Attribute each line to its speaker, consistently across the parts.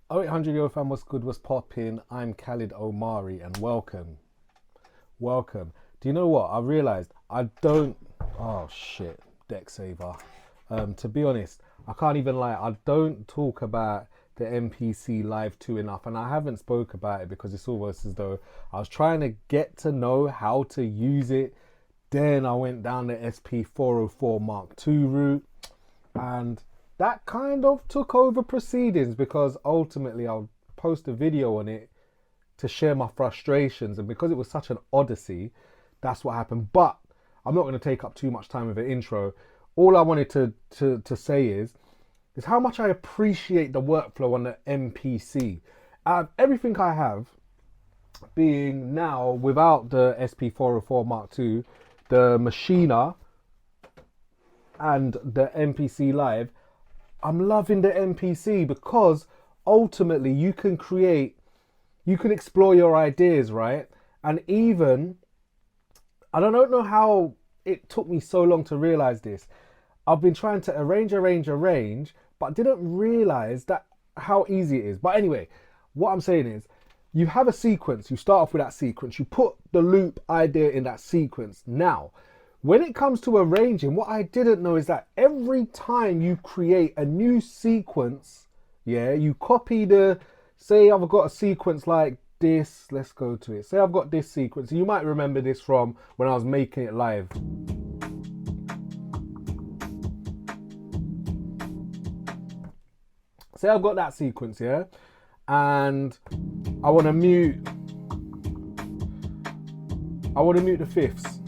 Speaker 1: 0800 Euro fam, what's good, what's popping? I'm Khalid Omari and welcome. Welcome. Do you know what? I realized I don't. Oh shit, deck saver. To be honest, I can't even lie. I don't talk about the MPC Live 2 enough, and I haven't spoke about it because it's almost as though I was trying to get to know how to use it. Then I went down the SP404 Mark II route, and that kind of took over proceedings because ultimately I'll post a video on it to share my frustrations, and because it was such an odyssey, that's what happened. But I'm not going to take up too much time with the intro. All I wanted to say is how much I appreciate the workflow on the MPC. Everything I have being now without the SP404 Mark II, the Machina and the MPC Live, I'm loving the MPC because ultimately you can explore your ideas, right? And even, I don't know how it took me so long to realize this. I've been trying to arrange, but didn't realize that how easy it is. But anyway, what I'm saying is, you have a sequence, you start off with that sequence, you put the loop idea in that sequence. Now, when it comes to arranging, what I didn't know is that every time you create a new sequence, yeah, you copy say I've got a sequence like this, let's go to it. Say I've got this sequence, and you might remember this from when I was making it live. Say I've got that sequence, yeah, and I want to mute the fifths.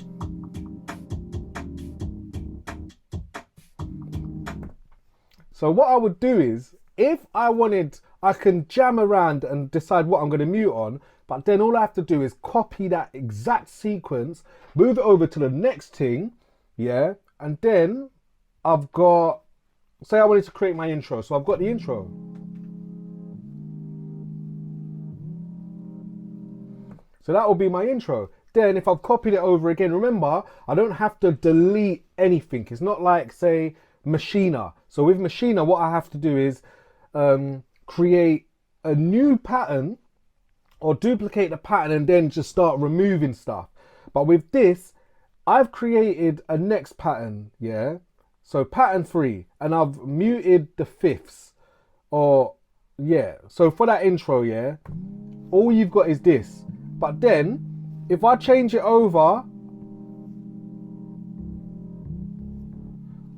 Speaker 1: So what I would do is, if I wanted, I can jam around and decide what I'm going to mute on, but then all I have to do is copy that exact sequence, move it over to the next thing, yeah, and then I've got, say I wanted to create my intro, so I've got the intro. So that will be my intro. Then if I've copied it over again, remember, I don't have to delete anything. It's not like, say, Machina. So with Machina, what I have to do is create a new pattern or duplicate the pattern and then just start removing stuff. But with this, I've created a next pattern, yeah? So pattern 3, and I've muted the fifths, or yeah. So for that intro, yeah, all you've got is this. But then, if I change it over,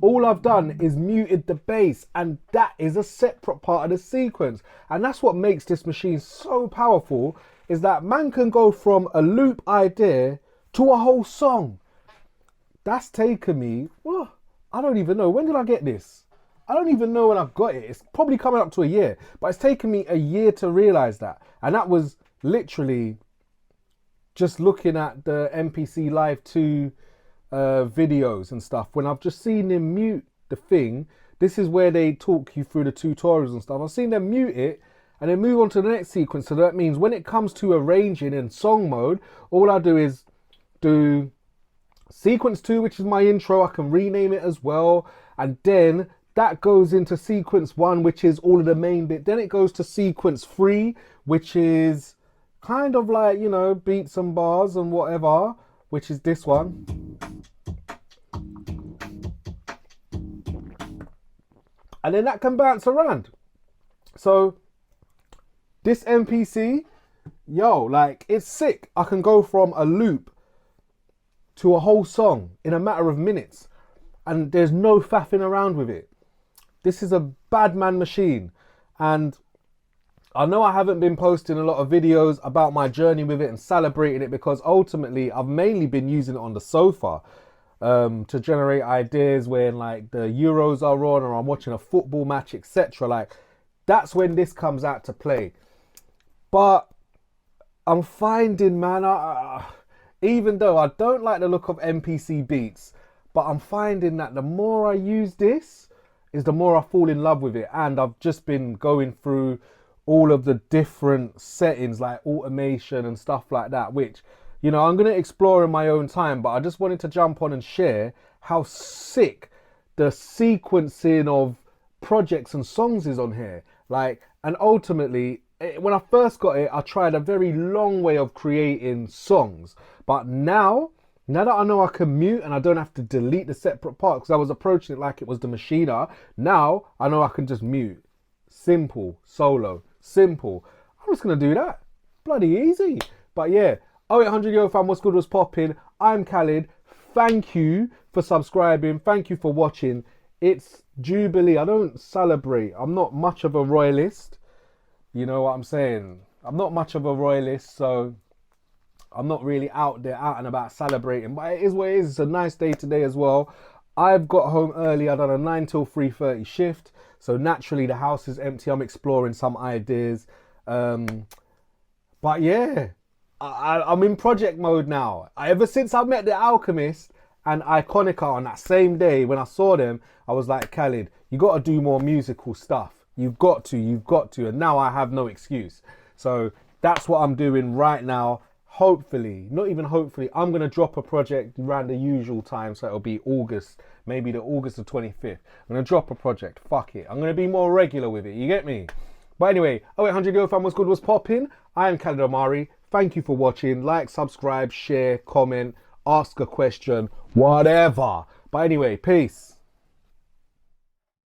Speaker 1: all I've done is muted the bass, and that is a separate part of the sequence. And that's what makes this machine so powerful, is that man can go from a loop idea to a whole song. That's taken me, well, I don't even know. When did I get this? I don't even know when I've got it. It's probably coming up to a year, but it's taken me a year to realize that. And that was literally just looking at the MPC Live 2 videos and stuff. When I've just seen them mute the thing, this is where they talk you through the tutorials and stuff. I've seen them mute it and then move on to the next sequence. So that means when it comes to arranging in song mode, all I do is do sequence 2, which is my intro. I can rename it as well, and then that goes into sequence 1, which is all of the main bit. Then it goes to sequence 3, which is kind of like, you know, beats and bars and whatever, which is this one. And then that can bounce around. So this MPC, yo, like, it's sick. I can go from a loop to a whole song in a matter of minutes, and there's no faffing around with it. This is a bad man machine, and I know I haven't been posting a lot of videos about my journey with it and celebrating it, because ultimately I've mainly been using it on the sofa to generate ideas when like the Euros are on or I'm watching a football match, etc. Like, that's when this comes out to play. But I'm finding, man, even though I don't like the look of MPC beats, but I'm finding that the more I use this is the more I fall in love with it. And I've just been going through all of the different settings like automation and stuff like that, which, you know, I'm going to explore in my own time, but I just wanted to jump on and share how sick the sequencing of projects and songs is on here. Like, And ultimately, when I first got it, I tried a very long way of creating songs. But now that I know I can mute and I don't have to delete the separate part, because I was approaching it like it was the Machina, now I know I can just mute. Simple, solo, simple. I'm just going to do that. Bloody easy. But yeah, 0800 Yo fam, what's good, what's popping? I'm Khalid. Thank you for subscribing. Thank you for watching. It's Jubilee. I don't celebrate. I'm not much of a royalist. You know what I'm saying? I'm not much of a royalist, so I'm not really out there, out and about celebrating. But it is what it is. It's a nice day today as well. I've got home early. I've done a 9 till 3:30 shift. So naturally the house is empty. I'm exploring some ideas. But yeah, I'm in project mode now. Ever since I met The Alchemist and Iconica on that same day, when I saw them, I was like, Khalid, you got to do more musical stuff. You've got to. And now I have no excuse. So that's what I'm doing right now. Hopefully, not even hopefully, I'm going to drop a project around the usual time. So it'll be August, maybe the August the 25th. I'm going to drop a project. Fuck it. I'm going to be more regular with it. You get me? But anyway, 0800 Yo fam, what's good, what's popping? I am Khalid Omari. Thank you for watching. Like, subscribe, share, comment, ask a question, whatever. But anyway, peace.